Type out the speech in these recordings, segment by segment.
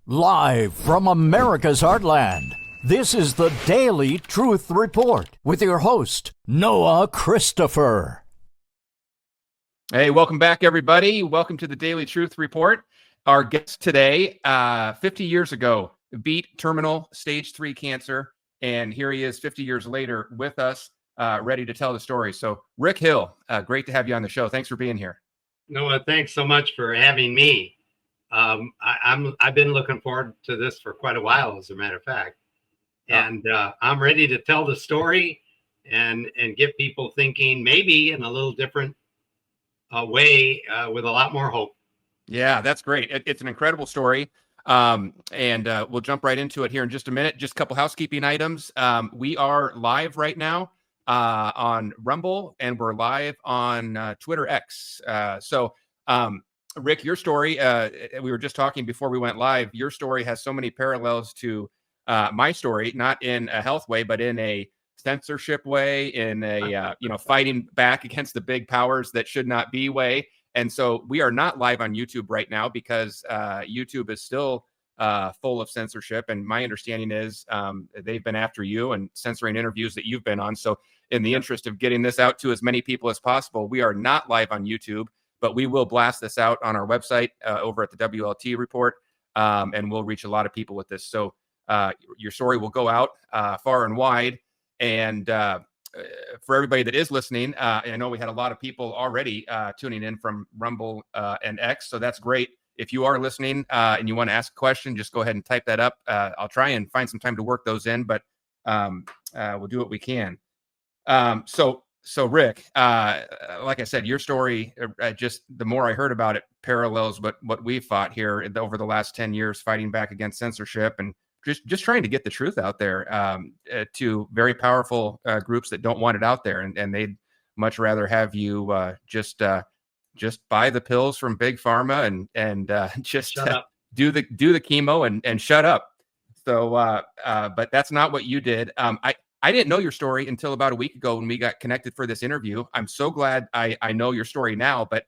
Live from America's heartland, this is the Daily Truth Report with your host, Noah Christopher. Hey, welcome back, everybody. Welcome to the Daily Truth Report. Our guest today, 50 years ago, beat terminal stage 3 cancer, and here he is 50 years later with us, ready to tell the story. So, RickHill, great to have you on the show. Thanks for being here. Noah, thanks so much for having me. I've been looking forward to this for quite a while, as a matter of fact, and I'm ready to tell the story and get people thinking maybe in a little different way with a lot more hope. Yeah, that's great. It's an incredible story. And we'll jump right into it here in just a minute. Just a couple housekeeping items. We are live right now on Rumble, and we're live on Twitter X. So Rick, your story, we were just talking before we went live, your story has so many parallels to my story, not in a health way, but in a censorship way, in a, fighting back against the big powers that should not be way. And so we are not live on YouTube right now because YouTube is still full of censorship. And my understanding is they've been after you and censoring interviews that you've been on. So in the interest of getting this out to as many people as possible, we are not live on YouTube, but we will blast this out on our website over at the WLT Report, and we'll reach a lot of people with this. So your story will go out far and wide. And for everybody that is listening, I know we had a lot of people already tuning in from Rumble and X, so that's great. If you are listening and you want to ask a question, just go ahead and type that up. I'll try and find some time to work those in, but we'll do what we can. So Rick, like I said, your story, just the more I heard about it, parallels what we've fought here over the last 10 years, fighting back against censorship and just trying to get the truth out there to very powerful groups that don't want it out there. And they'd much rather have you just buy the pills from Big Pharma and just do the chemo and shut up. So, but that's not what you did. I didn't know your story until about a week ago when we got connected for this interview. I'm so glad I know your story now, but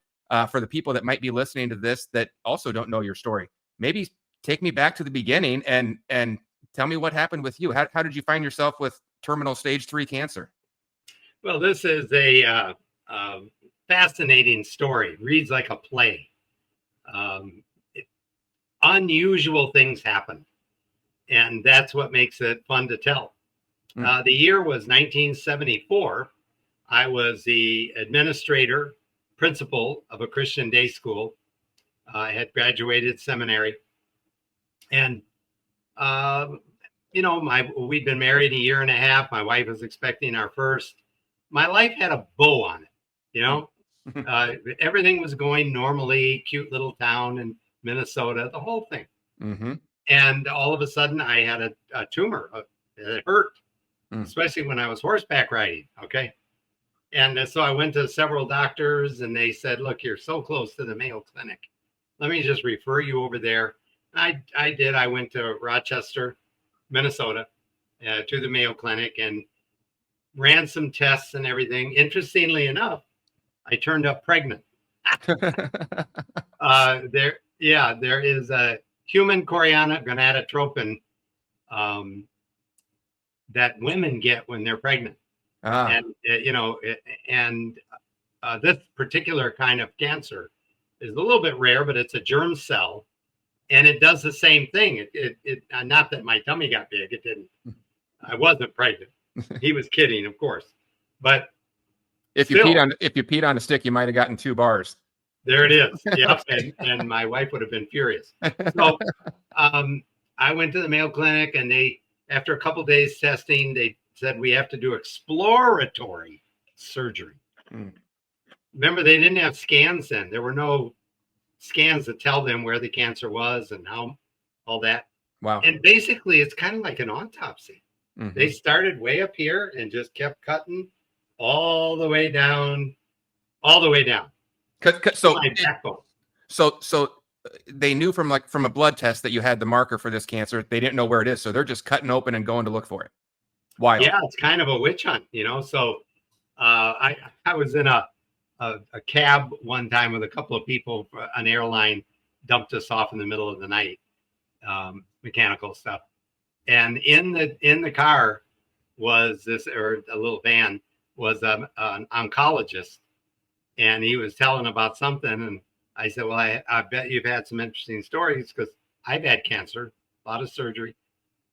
for the people that might be listening to this that also don't know your story, maybe take me back to the beginning and tell me what happened with you. How did you find yourself with terminal stage 3 cancer? Well, this is a fascinating story. Reads like a play. Unusual things happen, and that's what makes it fun to tell. The year was 1974. I was the principal of a Christian day school. I had graduated seminary. And, we'd been married a year and a half. My wife was expecting our first. My life had a bow on it, everything was going normally, cute little town in Minnesota, the whole thing. Mm-hmm. And all of a sudden I had a tumor. It hurt. Especially when I was horseback riding. Okay. And so I went to several doctors and they said, look, you're so close to the Mayo Clinic. Let me just refer you over there. I did. I went to Rochester, Minnesota, to the Mayo Clinic and ran some tests and everything. Interestingly enough, I turned up pregnant. There is a human chorionic gonadotropin that women get when they're pregnant. And this particular kind of cancer is a little bit rare, but it's a germ cell and it does the same thing. It not that my tummy got big. It didn't. I wasn't pregnant. He was kidding, of course. But if you peed on a stick, you might have gotten 2 bars. There it is. Yep. And my wife would have been furious. So I went to the Mayo Clinic and after a couple of days testing, they said we have to do exploratory surgery. Remember, they didn't have scans then. There were no scans to tell them where the cancer was and how all that. Wow. And basically, it's kind of like an autopsy. Mm-hmm. They started way up here and just kept cutting all the way down. So they knew from a blood test that you had the marker for this cancer. They didn't know where it is. So they're just cutting open and going to look for it. Wild. Yeah, it's kind of a witch hunt, So I was in a cab one time with a couple of people. An airline dumped us off in the middle of the night mechanical stuff. And in the car was this, or a little van, was an oncologist, and he was telling about something. And I said, well, I bet you've had some interesting stories, because I've had cancer, a lot of surgery.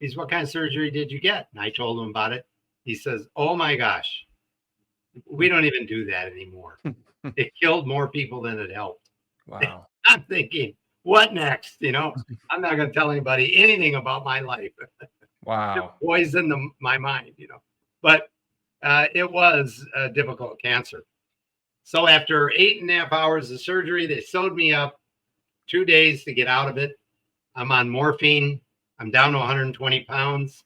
He said, what kind of surgery did you get? And I told him about it. He says, oh my gosh, we don't even do that anymore. It killed more people than it helped. Wow. I'm thinking, what next? I'm not going to tell anybody anything about my life. Wow. Poison my mind, But it was a difficult cancer. So after 8.5 hours of surgery, they sewed me up, 2 days to get out of it. I'm on morphine. I'm down to 120 pounds.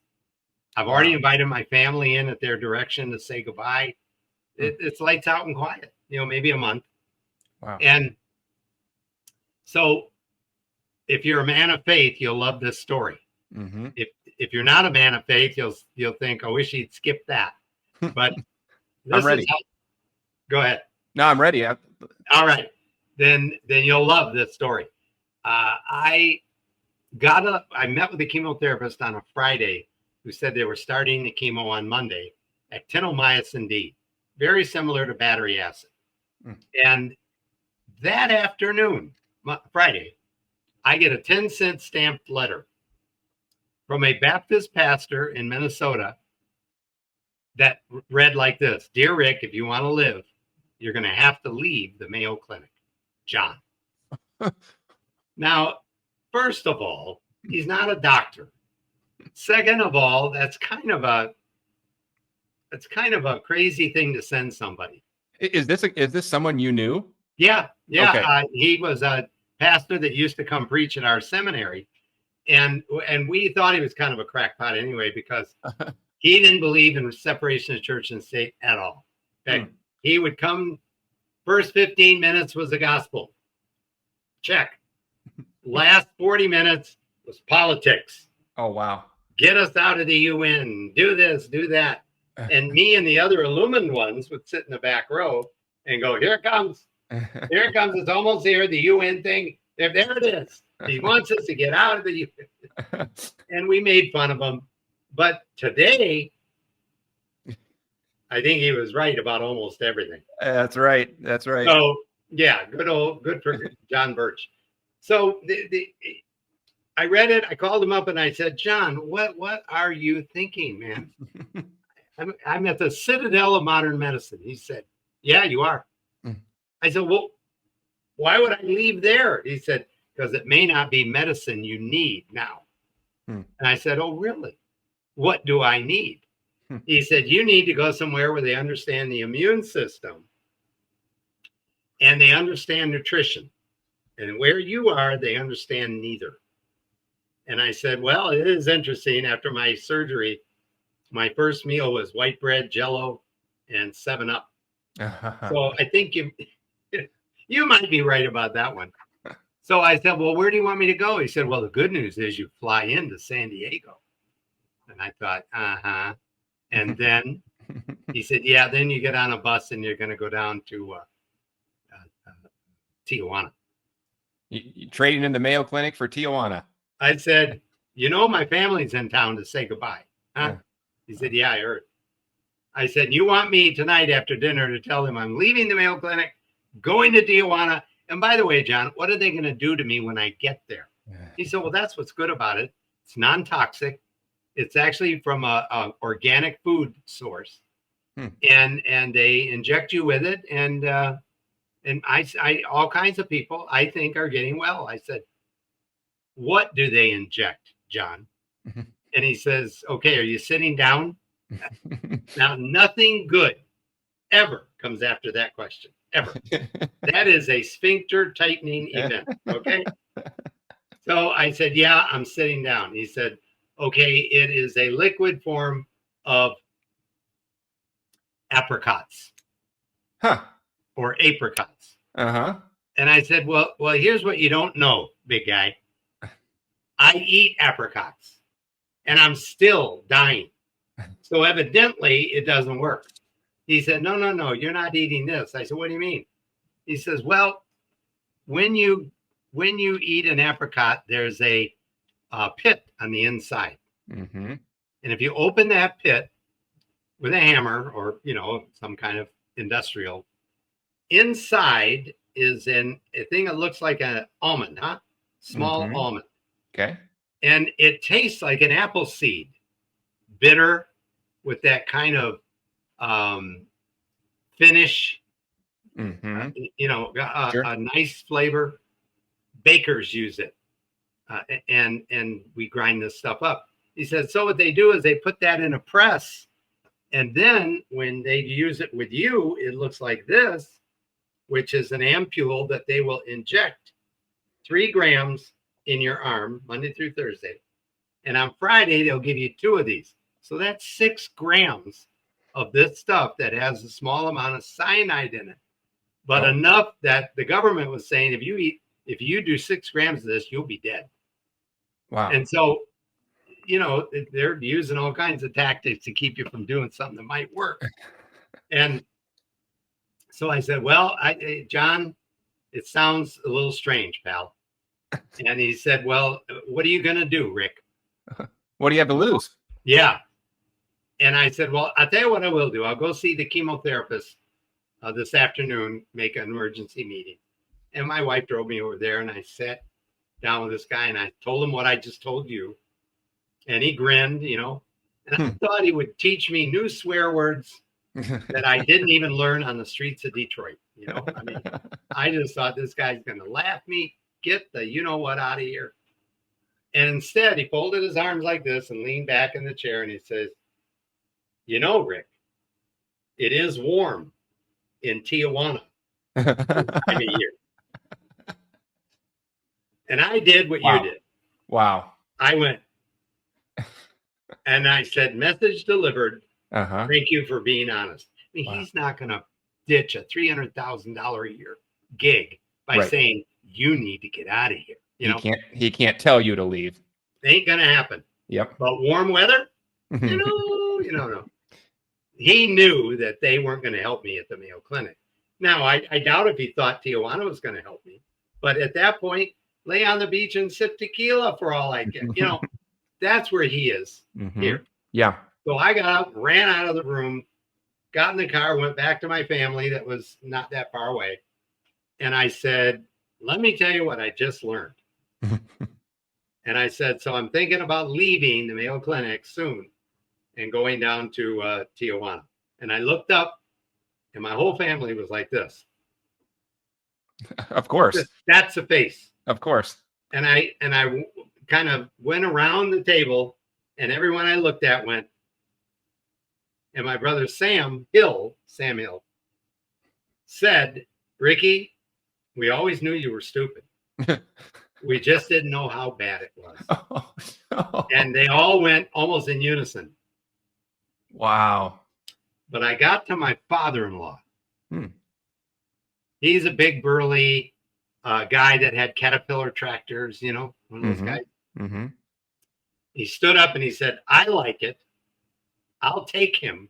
I've already invited my family in at their direction to say goodbye. It's lights out and quiet, maybe a month. Wow. And so if you're a man of faith, you'll love this story. Mm-hmm. If you're not a man of faith, you'll think, I wish he'd skip that. But I'm ready. Go ahead. No, I'm ready. All right. Then you'll love this story. I met with the chemotherapist on a Friday, who said they were starting the chemo on Monday, actinomycin D, very similar to battery acid. And that afternoon, Friday, I get a 10-cent stamped letter from a Baptist pastor in Minnesota that read like this: Dear Rick, if you want to live, you're going to have to leave the Mayo Clinic. John. Now, first of all, he's not a doctor. Second of all, that's kind of a crazy thing to send somebody. Is this someone you knew? Yeah. Okay. He was a pastor that used to come preach at our seminary, and we thought he was kind of a crackpot anyway, because he didn't believe in separation of church and state at all. Okay. He would come, first 15 minutes was the gospel. Check. Last 40 minutes was politics. Oh, wow. Get us out of the UN. Do this, do that. And me and the other illumined ones would sit in the back row and go, here it comes. Here it comes. It's almost here. The UN thing. There it is. He wants us to get out of the UN. And we made fun of him. But today, I think he was right about almost everything. That's right. So, yeah, good for John Birch. So I read it. I called him up and I said, John, what are you thinking, man? I'm at the citadel of modern medicine. He said, yeah, you are. I said, well, why would I leave there? He said, because it may not be medicine you need now. And I said, oh, really? What do I need? He said, you need to go somewhere where they understand the immune system and they understand nutrition. And where you are, they understand neither. And I said, well, it is interesting. After my surgery, my first meal was white bread, Jell-O, and 7-Up. So I think you might be right about that one. So I said, well, where do you want me to go? He said, well, the good news is you fly into San Diego. And I thought, And then he said, yeah, then you get on a bus and you're going to go down to Tijuana. You trading in the Mayo Clinic for Tijuana? I said, my family's in town to say goodbye. Huh? Yeah. He said, yeah, I heard. I said, you want me tonight after dinner to tell them I'm leaving the Mayo Clinic, going to Tijuana. And by the way, John, what are they going to do to me when I get there? He said, well, that's what's good about it. It's non-toxic. It's actually from a organic food source. And they inject you with it. And I all kinds of people I think are getting well. I said, what do they inject, John? And he says, okay, are you sitting down? Now, nothing good ever comes after that question, ever. That is a sphincter tightening event, okay? So I said, yeah, I'm sitting down. He said, okay, it is a liquid form of apricots. Or apricots. And I said, well, here's what you don't know, big guy. I eat apricots and I'm still dying. So evidently it doesn't work. He said, no, you're not eating this. I said, what do you mean? He says, well, when you eat an apricot, there's a pit on the inside. Mm-hmm. And if you open that pit with a hammer or, some kind of industrial, inside is a thing that looks like an almond, small Mm-hmm. almond. Okay. And it tastes like an apple seed, bitter with that kind of finish, Mm-hmm. Sure. a nice flavor. Bakers use it. And we grind this stuff up. He said, so what they do is they put that in a press. And then when they use it with you, it looks like this, which is an ampule that they will inject 3 grams in your arm Monday through Thursday. And on Friday, they'll give you 2 of these. So that's 6 grams of this stuff that has a small amount of cyanide in it, but enough that the government was saying, if you do 6 grams of this, you'll be dead. Wow. And so, they're using all kinds of tactics to keep you from doing something that might work. And so I said, well, John, it sounds a little strange, pal. And he said, well, what are you going to do, Rick? What do you have to lose? Yeah. And I said, well, I'll tell you what I will do. I'll go see the chemotherapist this afternoon, make an emergency meeting. And my wife drove me over there, and I sat down with this guy, and I told him what I just told you. And he grinned, and I thought he would teach me new swear words that I didn't even learn on the streets of Detroit. I mean, I just thought this guy's going to laugh me, get the what out of here. And instead, he folded his arms like this and leaned back in the chair, and he says, Rick, it is warm in Tijuana this time of year. And I did what you did. Wow. I went, and I said, message delivered. Thank you for being honest. I mean, he's not going to ditch a $300,000 a year gig by saying, you need to get out of here. He can't tell you to leave. Ain't going to happen. Yep. But warm weather, no. He knew that they weren't going to help me at the Mayo Clinic. Now, I doubt if he thought Tijuana was going to help me. But at that point, lay on the beach and sip tequila for all I get. That's where he is here. Yeah. So I got up, ran out of the room, got in the car, went back to my family that was not that far away. And I said, let me tell you what I just learned. And I said, so I'm thinking about leaving the Mayo Clinic soon and going down to Tijuana. And I looked up, and my whole family was like this. Of course. That's a face. Of course. And I kind of went around the table, and everyone I looked at went. And my brother Sam Hill, said, Ricky, we always knew you were stupid. We just didn't know how bad it was. Oh, no. And they all went almost in unison. Wow. But I got to my father-in-law. He's a big, burly guy that had Caterpillar tractors, one of those guys. Mm-hmm. He stood up and he said, I like it. I'll take him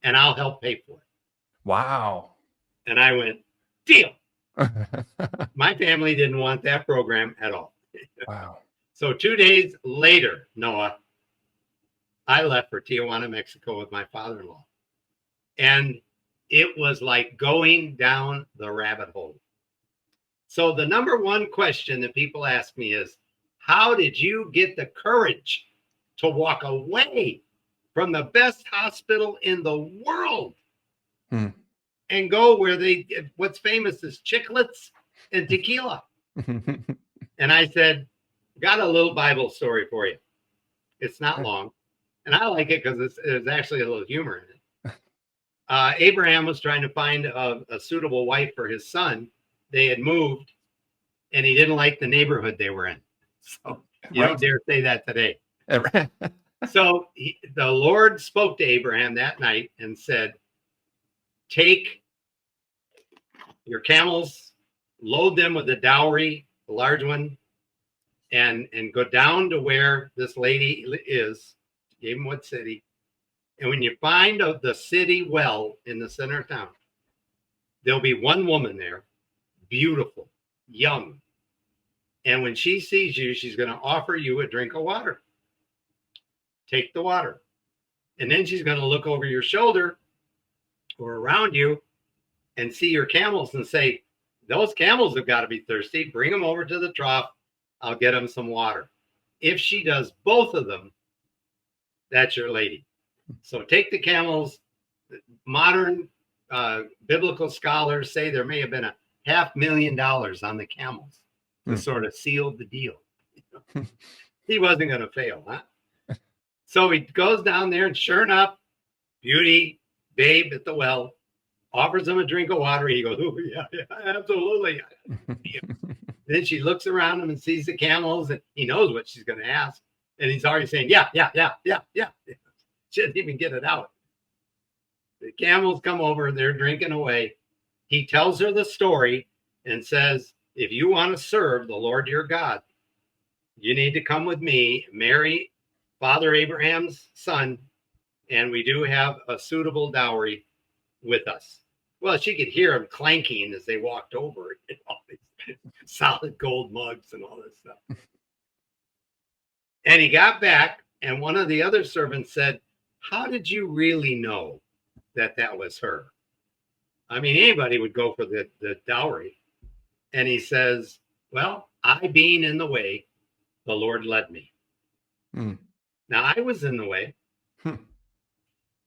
and I'll help pay for it. Wow. And I went, deal. My family didn't want that program at all. Wow. So 2 days later, Noah, I left for Tijuana, Mexico with my father-in-law. And it was like going down the rabbit hole. So the number one question that people ask me is, how did you get the courage to walk away from the best hospital in the world and go where what's famous is chiclets and tequila? And I said, got a little Bible story for you. It's not long. And I like it because there's actually a little humor in it. Abraham was trying to find a suitable wife for his son. They had moved, and he didn't like the neighborhood they were in. So you don't dare say that today. So the Lord spoke to Abraham that night and said, take your camels, load them with the dowry, the large one, and go down to where this lady is. Gave him what city. And when you find the city well in the center of town, there'll be one woman there, beautiful, young, And when she sees you, she's going to offer you a drink of water. Take the water. And then she's going to look over your shoulder or around you and see your camels and say, those camels have got to be thirsty. Bring them over to the trough. I'll get them some water. If she does both of them, that's your lady. So take the camels. Modern biblical scholars say there may have been $500,000 on the camels to sort of seal the deal. He wasn't going to fail, huh? So he goes down there, and sure enough, Beauty, babe at the well, offers him a drink of water. He goes, oh, yeah, absolutely. Then she looks around him and sees the camels, and he knows what she's going to ask. And he's already saying, yeah. She didn't even get it out. The camels come over, they're drinking away. He tells her the story and says, if you want to serve the Lord your God, you need to come with me, marry Father Abraham's son, and we do have a suitable dowry with us. Well, she could hear him clanking as they walked over, all these solid gold mugs and all this stuff. And he got back, and one of the other servants said, how did you really know that that was her? I mean, anybody would go for the dowry. And he says, well, I being in the way, the Lord led me. Now, I was in the way.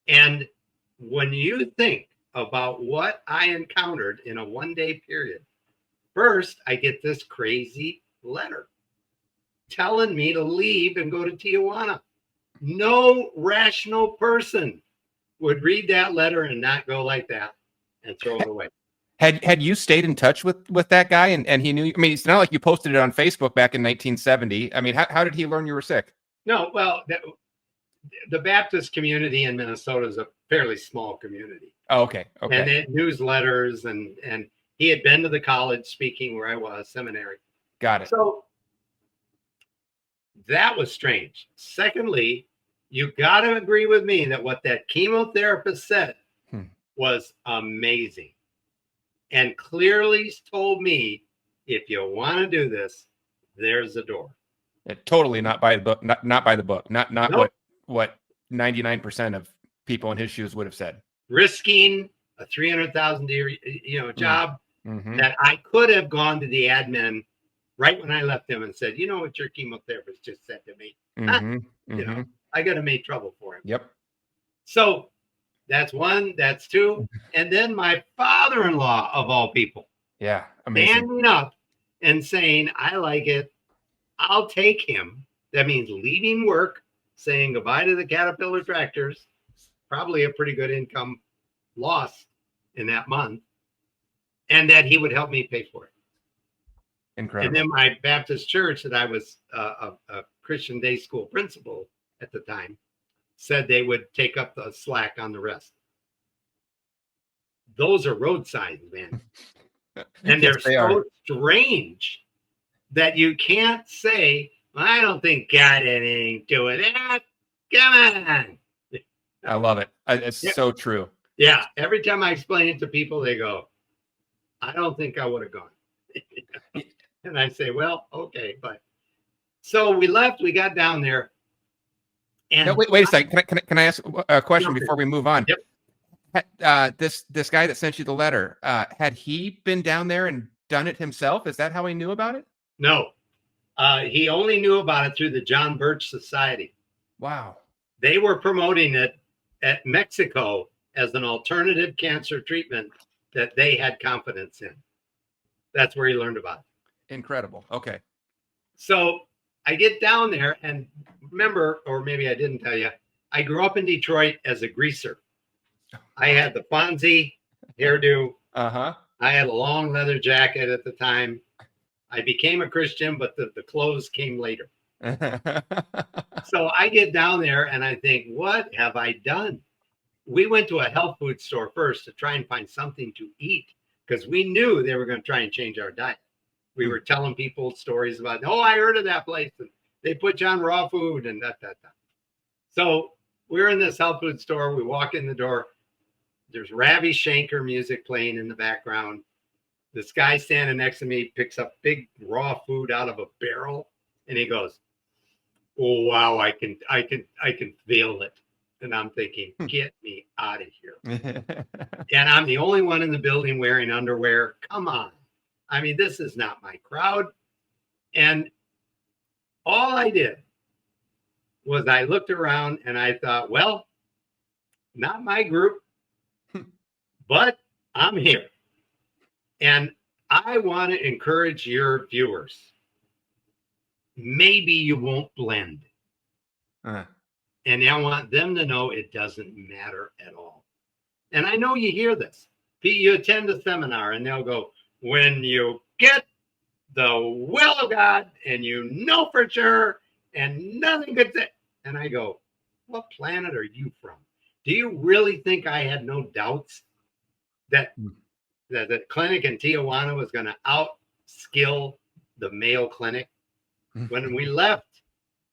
And when you think about what I encountered in a one-day period, first, I get this crazy letter telling me to leave and go to Tijuana. No rational person would read that letter and not go like that and throw it away. Had you stayed in touch with that guy and he knew? I mean, it's not like you posted it on Facebook back in 1970. I mean, how did he learn you were sick? No, well, the Baptist community in Minnesota is a fairly small community. Oh, okay. And they had newsletters, and he had been to the college speaking where I was, seminary. Got it. So that was strange. Secondly, you got to agree with me that what that chemotherapist said was amazing, and clearly told me, if you want to do this, there's the door. Totally not by the book. Not by the book. Not Nope. what 99% of people in his shoes would have said. Risking a $300,000 job that I could have gone to the admin right when I left him and said, you know what your chemotherapist just said to me? I got to make trouble for him. Yep. So that's one, that's two. And then my father-in-law, of all people, amazing, standing up and saying, I like it. I'll take him. That means leaving work, saying goodbye to the Caterpillar tractors, probably a pretty good income loss in that month, and that he would help me pay for it. Incredible. And then my Baptist church, that I was a Christian day school principal at the time, said they would take up the slack on the rest. Those are road signs, man. And they're so strange that you can't say, I don't think God had anything to do with that. Come on. I love it. It's so true. Yeah. Every time I explain it to people, they go, I don't think I would have gone. And I say, well, okay. But so we left, we got down there. And no, wait a second. Can I ask a question before we move on? Yep. This guy that sent you the letter, had he been down there and done it himself? Is that how he knew about it? No. He only knew about it through the John Birch Society. Wow. They were promoting it at Mexico as an alternative cancer treatment that they had confidence in. That's where he learned about it. Incredible. Okay. So I get down there, and remember, or maybe I didn't tell you, I grew up in Detroit as a greaser. I had the Fonzie hairdo. I had a long leather jacket at the time. I became a Christian, but the clothes came later. So I get down there and I think, what have I done? We went to a health food store first to try and find something to eat because we knew they were going to try and change our diet. We were telling people stories about, oh, I heard of that place, and they put you on raw food and that. So we're in this health food store. We walk in the door. There's Ravi Shankar music playing in the background. This guy standing next to me picks up big raw food out of a barrel, and he goes, "Oh wow, I can feel it." And I'm thinking, "Get me out of here!" And I'm the only one in the building wearing underwear. Come on, I mean, this is not my crowd. And all I did was I looked around and I thought, well, not my group, but I'm here. And I want to encourage your viewers. Maybe you won't blend. And I want them to know it doesn't matter at all. And I know you hear this. You attend a seminar and they'll go, when you get the will of God and you know for sure and nothing could say. And I go, what planet are you from? Do you really think I had no doubts that the clinic in Tijuana was going to outskill the Mayo Clinic? When we left,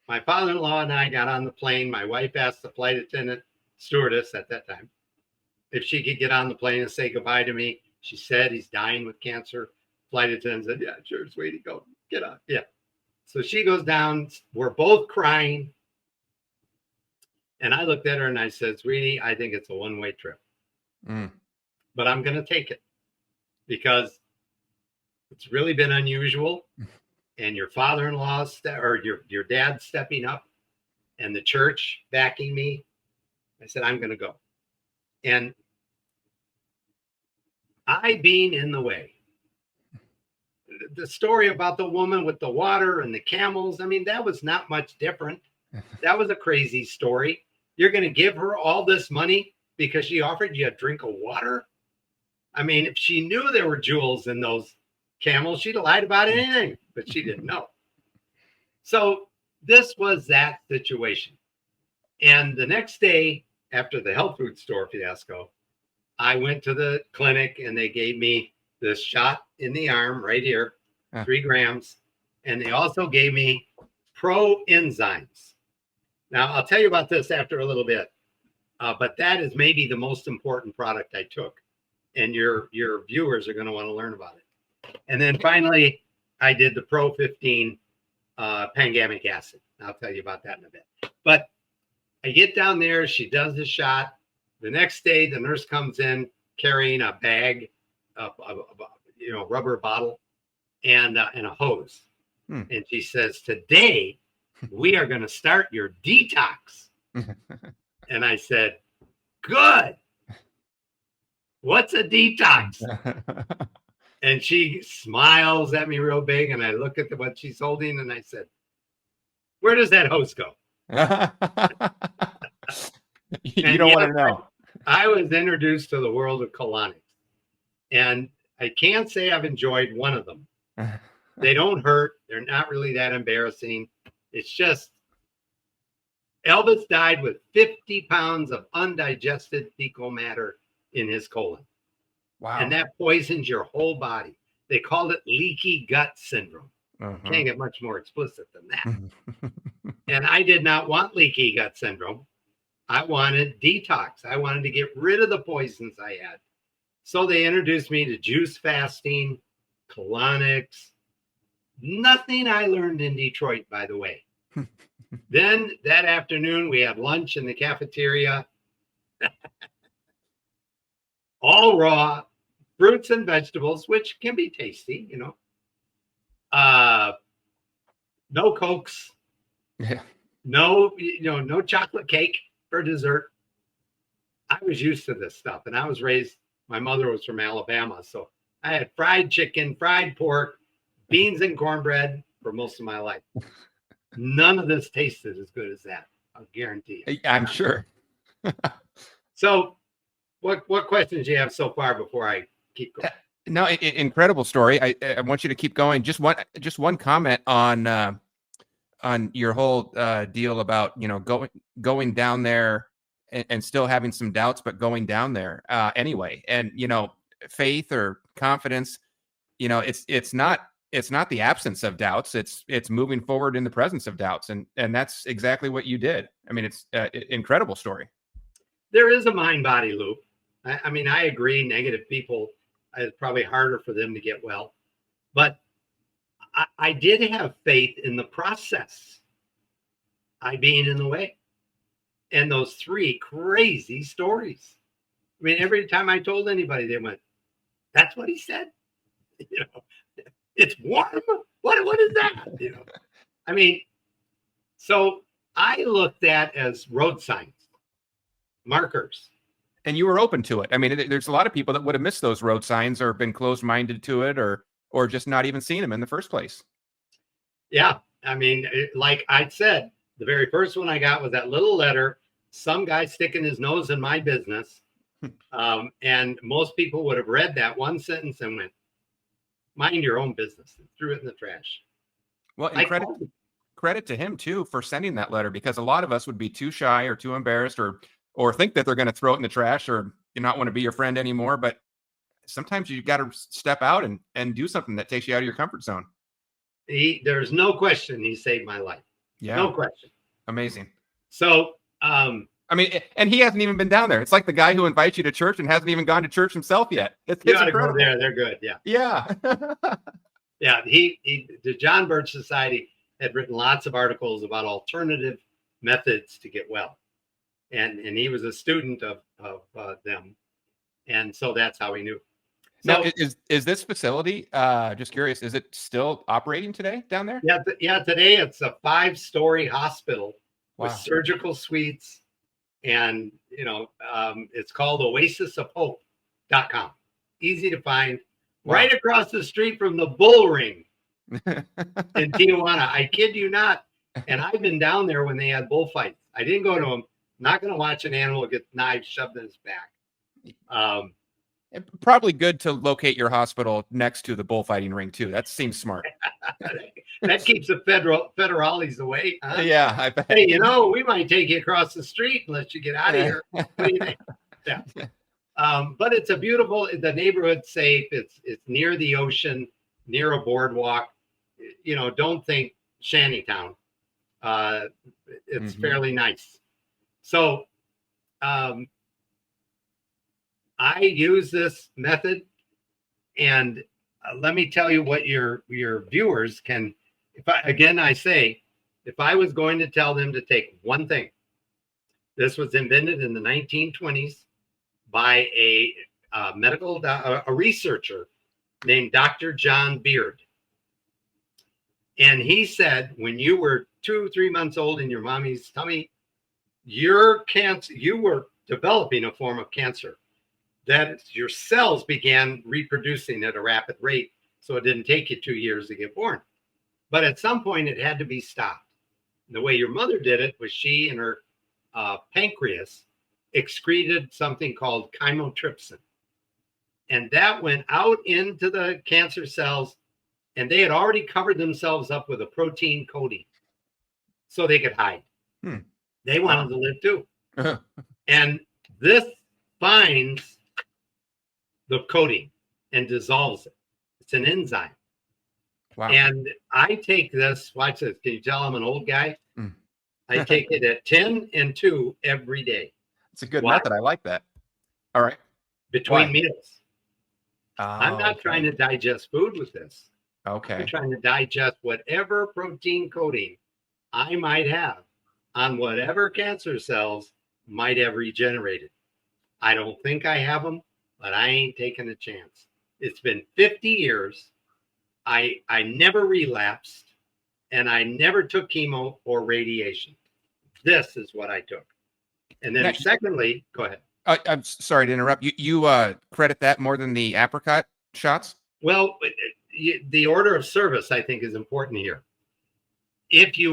my father-in-law and I got on the plane. My wife asked the flight attendant, stewardess at that time, if she could get on the plane and say goodbye to me. She said he's dying with cancer. Flight attendant said, yeah, sure, sweetie, go get on. Yeah. So she goes down. We're both crying. And I looked at her and I said, sweetie, I think it's a one-way trip. But I'm going to take it because it's really been unusual. And your father-in-law or your dad stepping up and the church backing me. I said, I'm going to go. And I being in the way. The story about the woman with the water and the camels, I mean, that was not much different. That was a crazy story. You're going to give her all this money because she offered you a drink of water? I mean, if she knew there were jewels in those camels, she'd have lied about anything, but she didn't know. So this was that situation. And the next day, after the health food store fiasco, I went to the clinic and they gave me this shot in the arm right here, 3 grams. And they also gave me pro enzymes. Now, I'll tell you about this after a little bit, but that is maybe the most important product I took. And your viewers are going to want to learn about it. And then finally, I did the Pro 15 pangamic acid. I'll tell you about that in a bit. But I get down there. She does the shot. The next day, the nurse comes in carrying a bag, rubber bottle, and a hose. And she says, today, we are going to start your detox. And I said, good. What's a detox? And she smiles at me real big. And I look at what she's holding and I said, where does that hose go? You don't want to know. I was introduced to the world of colonics. And I can't say I've enjoyed one of them. They don't hurt. They're not really that embarrassing. It's just Elvis died with 50 pounds of undigested fecal matter in his colon. Wow. And that poisons your whole body. They called it leaky gut syndrome. Can't get much more explicit than that. And I did not want leaky gut syndrome. I wanted detox. I wanted to get rid of the poisons I had. So they introduced me to juice fasting, colonics. Nothing I learned in Detroit, by the way. Then that afternoon, we had lunch in the cafeteria. All raw, fruits and vegetables, which can be tasty, no Cokes. Yeah. No chocolate cake for dessert. I was used to this stuff, and I was raised, my mother was from Alabama, so I had fried chicken, fried pork, beans and cornbread for most of my life. None of this tasted as good as that. I'll guarantee you. I'm sure. So what questions do you have so far before I keep going? No, incredible story. I want you to keep going. Just one comment on your whole deal about, going down there and still having some doubts, but going down there anyway. And, faith or confidence, it's not the absence of doubts. It's moving forward in the presence of doubts. And that's exactly what you did. I mean, it's an incredible story. There is a mind-body loop. I mean, I agree. Negative people It's probably harder for them to get well. But I did have faith in the process, I being in the way. And those 3 crazy stories. I mean, every time I told anybody, they went, "That's what he said." You know, it's warm. What is that? You know, I mean, so I looked at as road signs, markers. And you were open to it. I mean, there's a lot of people that would have missed those road signs or been closed-minded to it, or just not even seen them in the first place. Yeah, I mean, like I said, the very first one I got was that little letter, some guy sticking his nose in my business. And most people would have read that one sentence and went, "Mind your own business," and threw it in the trash. Well, and credit to him too for sending that letter, because a lot of us would be too shy or too embarrassed or think that they're going to throw it in the trash or not want to be your friend anymore. But sometimes you got to step out and do something that takes you out of your comfort zone. There's no question he saved my life. Yeah. No question. Amazing. So, I mean, and he hasn't even been down there. It's like the guy who invites you to church and hasn't even gone to church himself yet. It's incredible. Go there. They're good. Yeah. Yeah. Yeah. The John Birch Society had written lots of articles about alternative methods to get well. And he was a student of them. And so that's how he knew. So, now, is this facility, just curious, is it still operating today down there? Yeah. Today it's a 5-story hospital with Wow. surgical suites. And, it's called oasisofhope.com. Easy to find. Wow. Right across the street from the Bull Ring in Tijuana. I kid you not. And I've been down there when they had bullfights. I didn't go to them. Not going to watch an animal get knives shoved in his back. Probably good to locate your hospital next to the bullfighting ring too. That seems smart. That keeps the federales away. Huh? Yeah, I bet. Hey, we might take you across the street and let you get out of here. What do you think? Yeah. But it's a beautiful. The neighborhood's safe. It's near the ocean, near a boardwalk. Don't think shantytown. It's fairly nice. So, I use this method, and let me tell you what your viewers can. If I was going to tell them to take one thing, this was invented in the 1920s by a researcher named Dr. John Beard. And he said, when you were 2-3 months old in your mommy's tummy, you were developing a form of cancer. That your cells began reproducing at a rapid rate, so it didn't take you 2 years to get born. But at some point, it had to be stopped. The way your mother did it was she and her pancreas excreted something called chymotrypsin. And that went out into the cancer cells, and they had already covered themselves up with a protein coating so they could hide. They wanted to live too. And this binds the coating and dissolves it. It's an enzyme. Wow. And I take this, watch this. Can you tell I'm an old guy? I take it at 10 and 2 every day. It's a good method. I like that. All right. Between meals. I'm not trying to digest food with this. Okay. I'm trying to digest whatever protein coating I might have on whatever cancer cells might have regenerated. I don't think I have them, but I ain't taking a chance. It's been 50 years. I never relapsed, and I never took chemo or radiation. This is what I took. And then secondly, go ahead. I'm sorry to interrupt. You credit that more than the apricot shots? Well, the order of service, I think, is important here. If you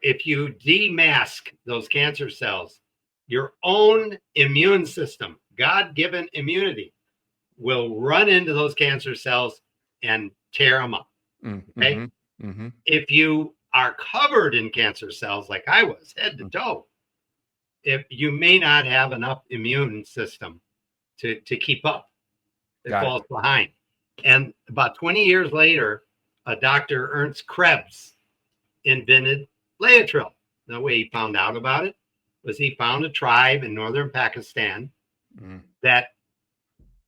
demask those cancer cells, your own immune system, God-given immunity, will run into those cancer cells and tear them up. Okay? If you are covered in cancer cells like I was, head to toe, if you may not have enough immune system to keep up. It falls behind. And about 20 years later, Dr. Ernst Krebs invented Laetrile. The way he found out about it was he found a tribe in northern Pakistan that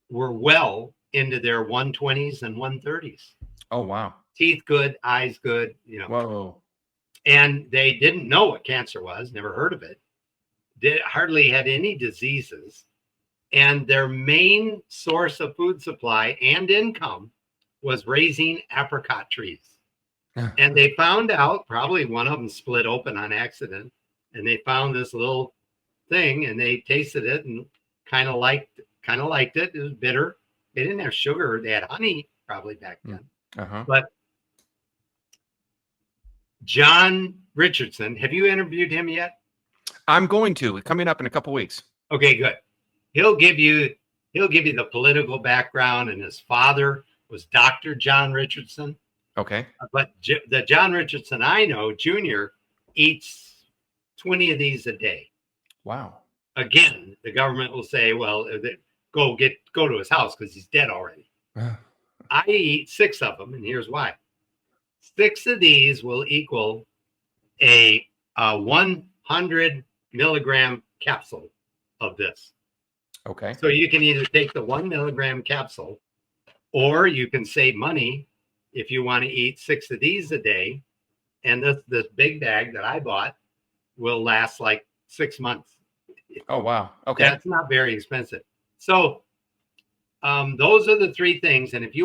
were well into their 120s and 130s. Oh, wow. Teeth good, eyes good, you know. Whoa. And they didn't know what cancer was, never heard of it. They hardly had any diseases. And their main source of food supply and income was raising apricot trees. And they found out, probably one of them split open on accident, and they found this little thing and they tasted it and kind of liked it. It was bitter. They didn't have sugar. They had honey probably back then. But John Richardson, have you interviewed him yet? I'm going to. Coming up in a couple weeks. Okay, good. He'll give you the political background, and his father was Dr. John Richardson. Okay. But the John Richardson I know, Jr., eats 20 of these a day. Wow. Again, the government will say, well, go to his house because he's dead already. I eat 6 of them, and here's why. 6 of these will equal a 100 milligram capsule of this. Okay. So you can either take the 1 milligram capsule, or you can save money if you want to eat 6 of these a day. And this big bag that I bought will last like 6 months. Oh, wow. Okay. That's not very expensive. So those are the 3 things. And if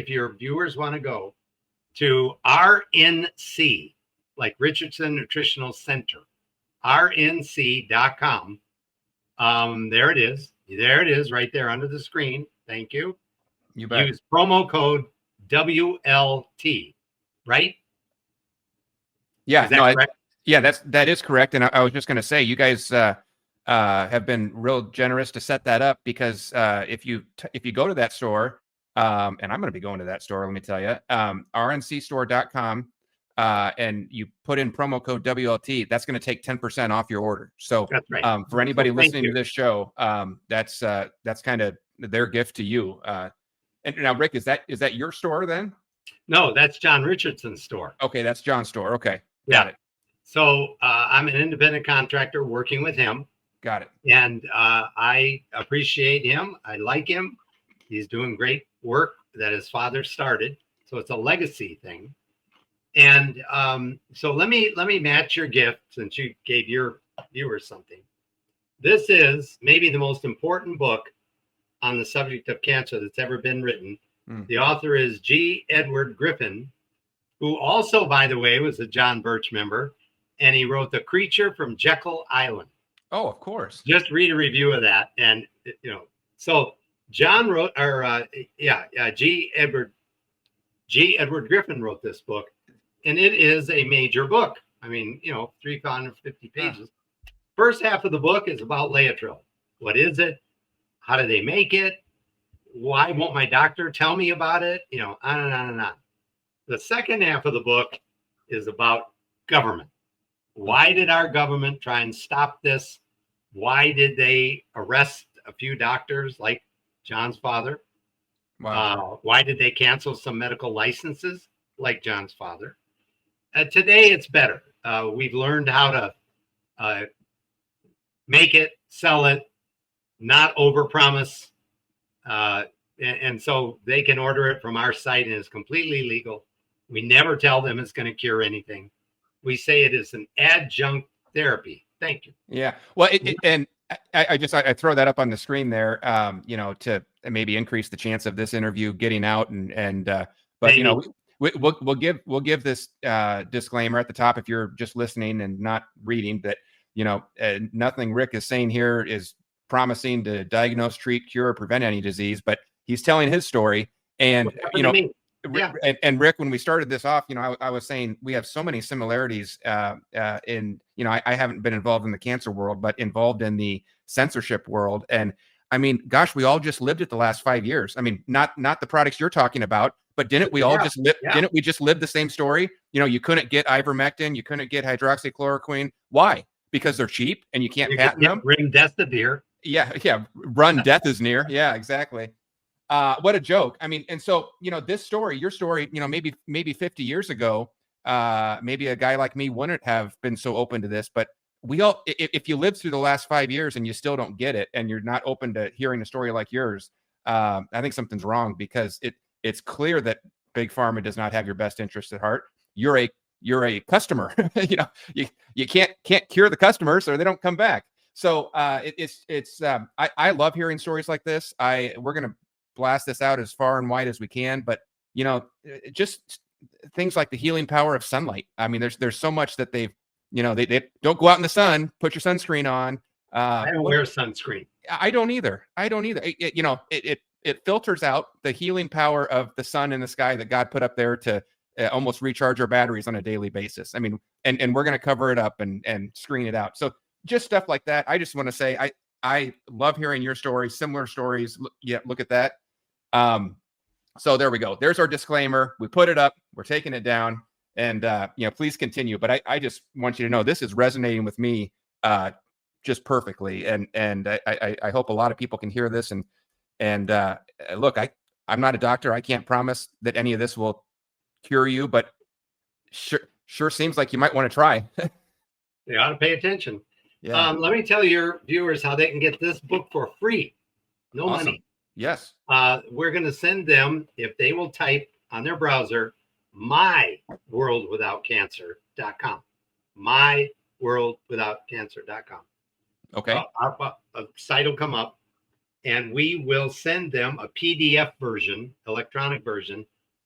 your viewers want to go to RNC, like Richardson Nutritional Center, rnc.com. There it is. There it is right there under the screen. Thank you. You bet. Use promo code WLT, right? Yeah. Is that correct? That is correct. And I was just going to say, you guys have been real generous to set that up, because if you go to that store, and I'm going to be going to that store, let me tell you, rncstore.com, and you put in promo code WLT, that's going to take 10% off your order. So that's right. For anybody listening to this show, that's kind of their gift to you. And now, Rick, is that your store then? No, that's John Richardson's store. Okay, that's John's store. Okay, got it. So I'm an independent contractor working with him. Got it. And I appreciate him. I like him. He's doing great work that his father started. So it's a legacy thing. And so let me match your gift, since you gave your viewers something. This is maybe the most important book on the subject of cancer that's ever been written. The author is G. Edward Griffin, who also, by the way, was a John Birch member, and he wrote The Creature from Jekyll Island. Oh, of course. Just read a review of that, and so John wrote, G. Edward Griffin wrote this book, and it is a major book. I mean, 350 pages. First half of the book is about Laetrile. What is it? How do they make it? Why won't my doctor tell me about it? On and on and on. The second half of the book is about government. Why did our government try and stop this? Why did they arrest a few doctors like John's father? Wow. Why did they cancel some medical licenses like John's father? Today, it's better. We've learned how to make it, sell it, not overpromise. And so they can order it from our site, and it's completely legal. We never tell them it's going to cure anything. We say it is an adjunct therapy. Thank you. Yeah. Well, and I throw that up on the screen there, to maybe increase the chance of this interview getting out, but we'll give this disclaimer at the top if you're just listening and not reading, that nothing Rick is saying here is promising to diagnose, treat, cure, or prevent any disease, but he's telling his story. And and Rick, when we started this off, I was saying we have so many similarities in, I haven't been involved in the cancer world, but involved in the censorship world. And I mean, gosh, we all just lived it the last 5 years. I mean, not the products you're talking about, but didn't we all just live? Yeah. Didn't we just live the same story? You couldn't get ivermectin, you couldn't get hydroxychloroquine. Why? Because they're cheap and you can't patent them. Remdesivir. Yeah. Run, death is near. Yeah, exactly. What a joke. I mean, and so, this story, your story, maybe 50 years ago, maybe a guy like me wouldn't have been so open to this, but we all, if you lived through the last 5 years and you still don't get it, and you're not open to hearing a story like yours, I think something's wrong, because it's clear that Big Pharma does not have your best interest at heart. You're a customer. You can't cure the customers or they don't come back. So I love hearing stories like this. We're going to blast this out as far and wide as we can, but just things like the healing power of sunlight. I mean, there's so much that they don't go out in the sun, put your sunscreen on. I don't wear sunscreen. I don't either. It filters out the healing power of the sun in the sky that God put up there to almost recharge our batteries on a daily basis. I mean, and we're going to cover it up and screen it out. So just stuff like that. I just want to say, I love hearing your stories, similar stories. Look at that. So there we go. There's our disclaimer. We put it up, we're taking it down, and please continue. But I just want you to know this is resonating with me just perfectly. And I hope a lot of people can hear this. And look, I'm not a doctor. I can't promise that any of this will cure you, but sure seems like you might want to try. They ought to pay attention. Yeah. Let me tell your viewers how they can get this book for free. No Awesome. money. Yes. We're going to send them, if they will type on their browser, myworldwithoutcancer.com. myworldwithoutcancer.com. Okay. Our site will come up, and we will send them a PDF version, electronic version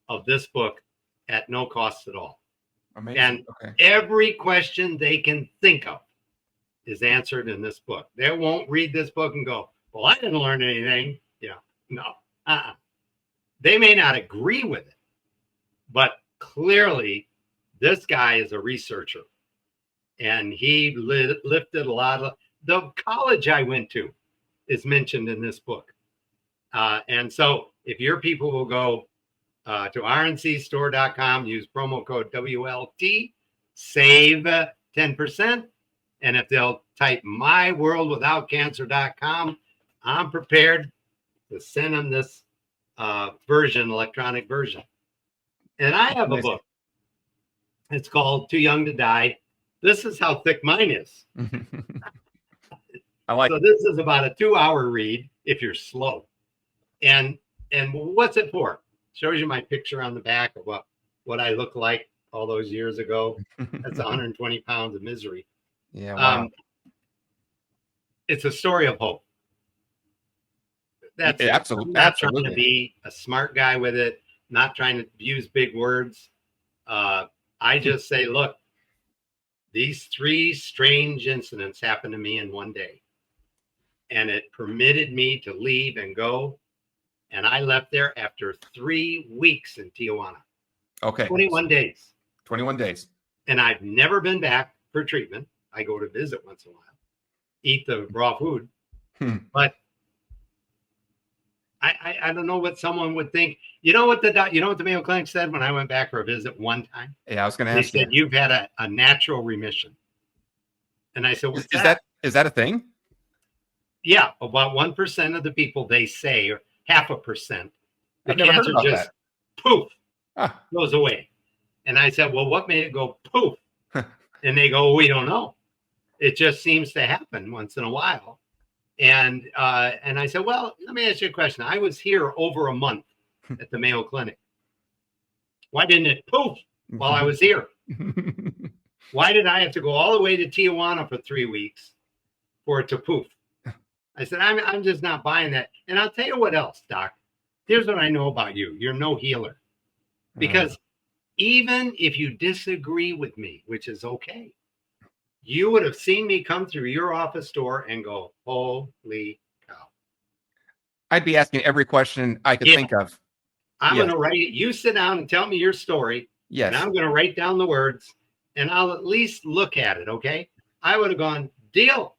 of this book at no cost at all. Amazing. And every question they can think of is answered in this book. They won't read this book and go, well, I didn't learn anything. No. They may not agree with it, but clearly this guy is a researcher, and he lifted a lot of the college I went to is mentioned in this book. And so if your people will go to rncstore.com, use promo code WLT, save 10%. And if they'll type myworldwithoutcancer.com, I'm prepared to send them this electronic version. And I have a book. It's called Too Young to Die. This is how thick mine is. So this is about a 2-hour read if you're slow. And what's it for? Shows you my picture on the back of what I look like all those years ago. That's 120 pounds of misery. Yeah. Wow. It's a story of hope. That's absolutely. Not trying to be a smart guy with it, not trying to use big words. I just say, look, these 3 strange incidents happened to me in one day, and it permitted me to leave and go. And I left there after 3 weeks in Tijuana. Okay. 21 days. 21 days. And I've never been back for treatment. I go to visit once in a while, eat the raw food. But I don't know what someone would think. You know what the Mayo Clinic said when I went back for a visit one time? Yeah, I was going to ask. They said, you've had a natural remission. And I said, what's that? Is that a thing? Yeah, about 1% of the people, they say, or 0.5%, the I've never heard cancer about just that. poof goes away. And I said, well, what made it go poof? And they go, we don't know. It just seems to happen once in a while. And I said, well, let me ask you a question. I was here over a month at the Mayo Clinic. Why didn't it poof while I was here? Why did I have to go all the way to Tijuana for 3 weeks for it to poof? I said, I'm just not buying that. And I'll tell you what else, Doc. Here's what I know about you. You're no healer. Because even if you disagree with me, which is okay, you would have seen me come through your office door and go, holy cow. I'd be asking every question I could think of. I'm going to write it. You sit down and tell me your story. Yes. And I'm going to write down the words, and I'll at least look at it, okay? I would have gone, deal.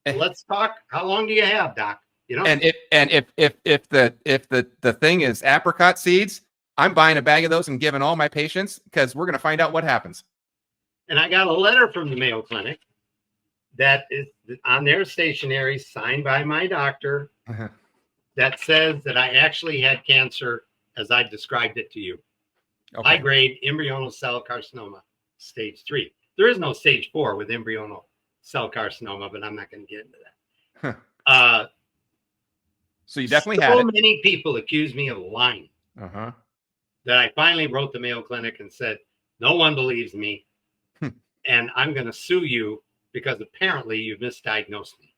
Let's talk. How long do you have, Doc? And if the thing is apricot seeds, I'm buying a bag of those and giving all my patients, because we're going to find out what happens. And I got a letter from the Mayo Clinic that is on their stationery, signed by my doctor, that says that I actually had cancer as I described it to you. Okay. High-grade embryonal cell carcinoma, stage 3. There is no stage 4 with embryonal cell carcinoma, but I'm not going to get into that. So you definitely So had it. many people accused me of lying Uh-huh. that I finally wrote the Mayo Clinic and said, no one believes me, and I'm going to sue you because apparently you've misdiagnosed me.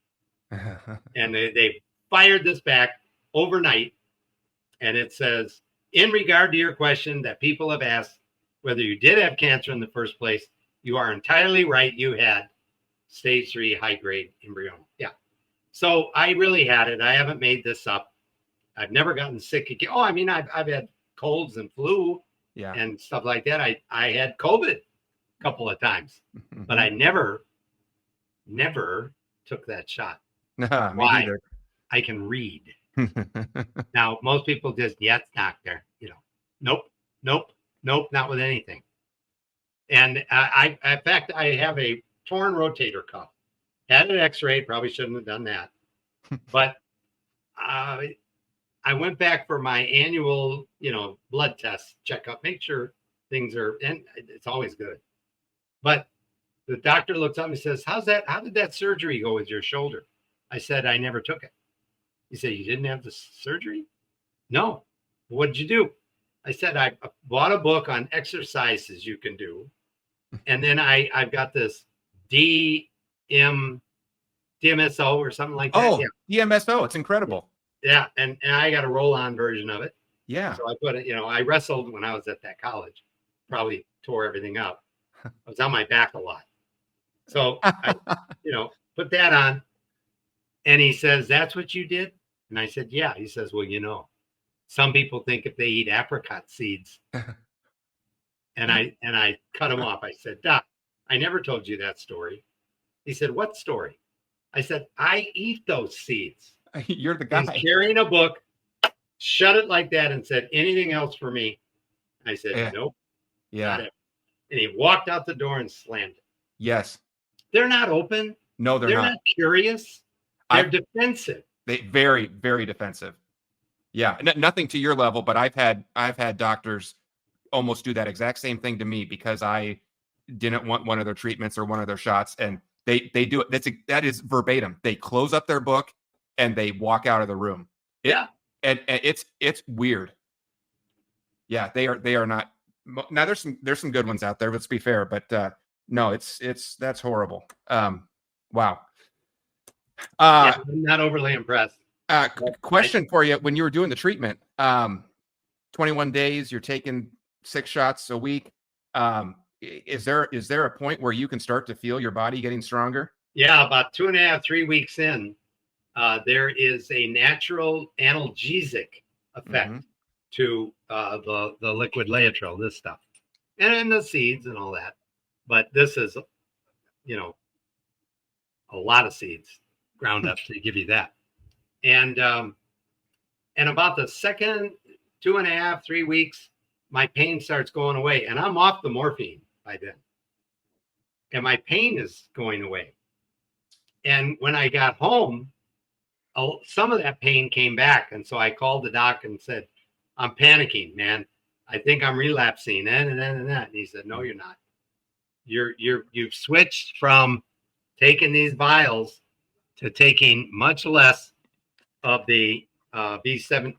And they fired this back overnight. And it says, in regard to your question that people have asked whether you did have cancer in the first place, you are entirely right. You had stage 3 high-grade embryoma. Yeah. So I really had it. I haven't made this up. I've never gotten sick again. Oh, I mean, I've had colds and flu and stuff like that. I had COVID a couple of times, but I never took that shot. Nah, me Why? neither. I can read. Now, most people just, yes, doctor, nope, not with anything. And in fact, I have a torn rotator cuff. Had an x-ray, probably shouldn't have done that. But I went back for my annual, blood test checkup, make sure things are, and it's always good. But the doctor looks up and says, how did that surgery go with your shoulder? I said, I never took it. He said, you didn't have the surgery? No. What did you do? I said, I bought a book on exercises you can do. And then I've got this DMSO or something like that. Oh, yeah. DMSO. It's incredible. Yeah. And I got a roll-on version of it. Yeah. So I put it, I wrestled when I was at that college. Probably tore everything up. I was on my back a lot. So I, put that on. And he says, that's what you did? And I said, yeah. He says, well, some people think if they eat apricot seeds. And I cut him off. I said, Doc, I never told you that story. He said, what story? I said, I eat those seeds. You're the guy. He's carrying a book, shut it like that, and said, anything else for me? I said, nope. Yeah. And he walked out the door and slammed it. Yes. They're not open. No, they're not curious. They're defensive. They very, very defensive. Yeah. Nothing to your level, but I've had doctors almost do that exact same thing to me because I didn't want one of their treatments or one of their shots. And they do it. That is verbatim. They close up their book and they walk out of the room. And it's weird. Yeah. They are not. Now there's some good ones out there. Let's be fair, but no, that's horrible. Wow. I'm not overly impressed. Question for you: when you were doing the treatment, 21 days, you're taking 6 shots a week. Is there a point where you can start to feel your body getting stronger? Yeah, about 2.5, 3 weeks in, there is a natural analgesic effect to the liquid Laetrile, this stuff, and the seeds and all that. But this is, a lot of seeds ground up to give you that. And about the second 2.5, 3 weeks, my pain starts going away, and I'm off the morphine by then. And my pain is going away. And when I got home, some of that pain came back. And so I called the doc and said, I'm panicking, man. I think I'm relapsing and that. And he said, no, you're not. You've switched from taking these vials to taking much less of the B17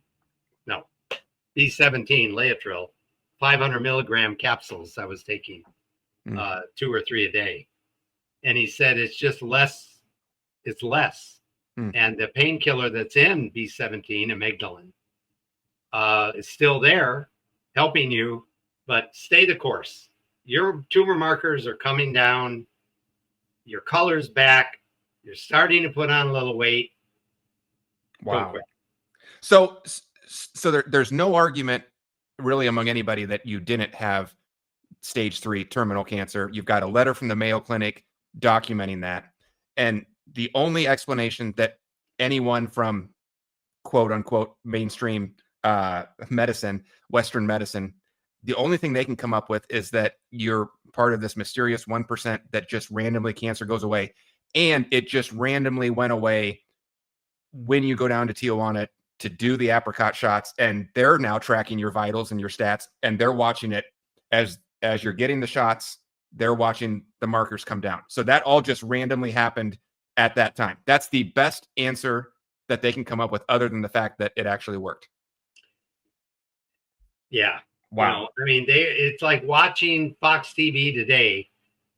Laetrile, 500 milligram capsules I was taking 2 or 3 a day. And he said, it's just less. It's less. And the painkiller that's in B17, amygdalin, is still there helping you, but stay the course. Your tumor markers are coming down. Your color's back. You're starting to put on a little weight. Wow. So there's no argument really among anybody that you didn't have stage 3 terminal cancer. You've got a letter from the Mayo Clinic documenting that. And the only explanation that anyone from quote unquote mainstream medicine, Western medicine, the only thing they can come up with is that you're part of this mysterious 1% that just randomly cancer goes away. And it just randomly went away when you go down to Tijuana to do the apricot shots. And they're now tracking your vitals and your stats. And they're watching it as you're getting the shots. They're watching the markers come down. So that all just randomly happened at that time. That's the best answer that they can come up with other than the fact that it actually worked. Yeah. Wow. I mean, it's like watching Fox TV today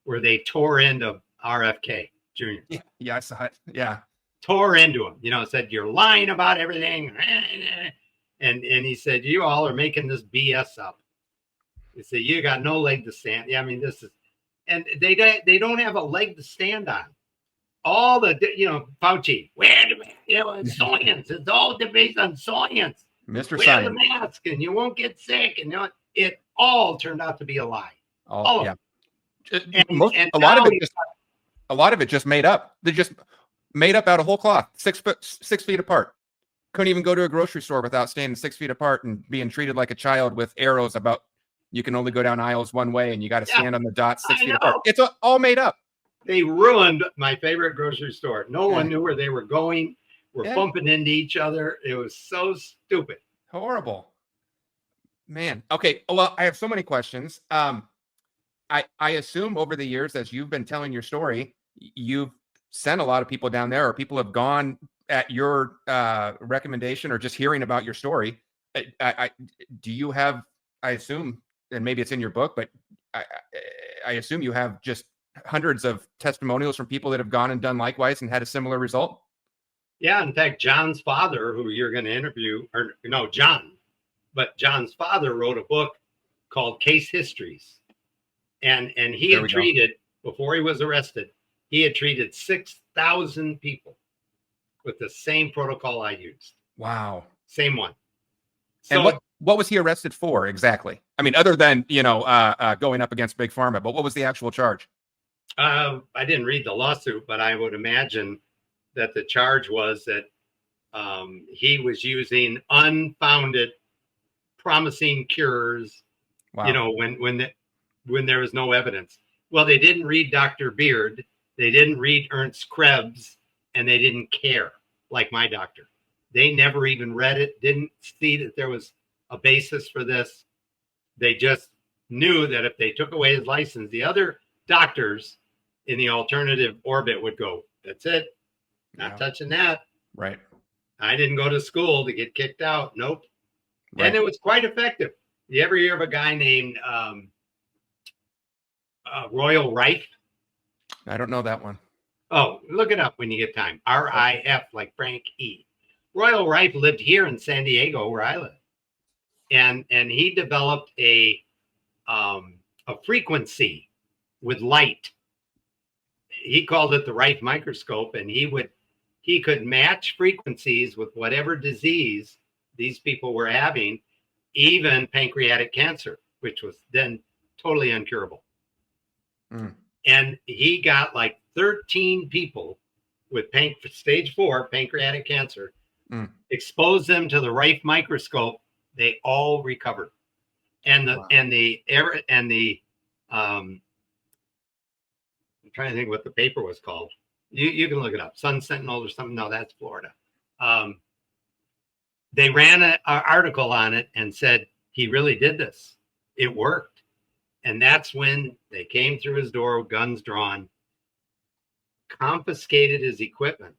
where they tore into RFK Jr. Yeah, I saw it. Yeah. Tore into him, said, you're lying about everything. And he said, you all are making this BS up. He said, you got no leg to stand. Yeah, I mean, and they don't have a leg to stand on. All the, Fauci, science. It's all based on science. Mr. Wear Science. the mask and you won't get sick. And it all turned out to be a lie. All of it. A lot of it just made up. They just made up out of whole cloth, 6 feet apart. Couldn't even go to a grocery store without standing 6 feet apart and being treated like a child with arrows about you can only go down aisles one way and you got to stand on the dot 6 feet apart. It's all made up. They ruined my favorite grocery store. No one knew where they were going. We're bumping into each other. It was so stupid. Horrible. Man. Okay. Well, I have so many questions. I assume over the years, as you've been telling your story, you've sent a lot of people down there, or people have gone at your recommendation, or just hearing about your story. Do you have, I assume, and maybe it's in your book, but I assume you have just hundreds of testimonials from people that have gone and done likewise and had a similar result? Yeah. In fact, John's father, who you're going to interview, or no, John's father wrote a book called Case Histories. And he had treated, before he was arrested, he had treated 6,000 people with the same protocol I used. Wow. Same one. So, and what was he arrested for exactly? I mean, other than, going up against Big Pharma, but what was the actual charge? I didn't read the lawsuit, but I would imagine that the charge was that he was using unfounded, promising cures, wow. When there was no evidence. Well, they didn't read Dr. Beard, they didn't read Ernst Krebs, and they didn't care, like my doctor. They never even read it, didn't see that there was a basis for this. They just knew that if they took away his license, the other doctors in the alternative orbit would go, that's it, not touching that. Right. I didn't go to school to get kicked out. Nope. Right. And it was quite effective. You ever hear of a guy named Royal Rife? I don't know that one. Oh, look it up when you get time. RIF, like Frank E. Royal Rife lived here in San Diego, where I live, and he developed a frequency with light. He called it the Rife microscope, and he could match frequencies with whatever disease these people were having, even pancreatic cancer, which was then totally incurable. And he got like 13 people with stage 4 pancreatic cancer, exposed them to the Rife microscope. They all recovered. And I'm trying to think what the paper was called. You can look it up. Sun Sentinel or something. No, that's Florida. They ran an article on it and said he really did this. It worked. And that's when they came through his door, guns drawn, confiscated his equipment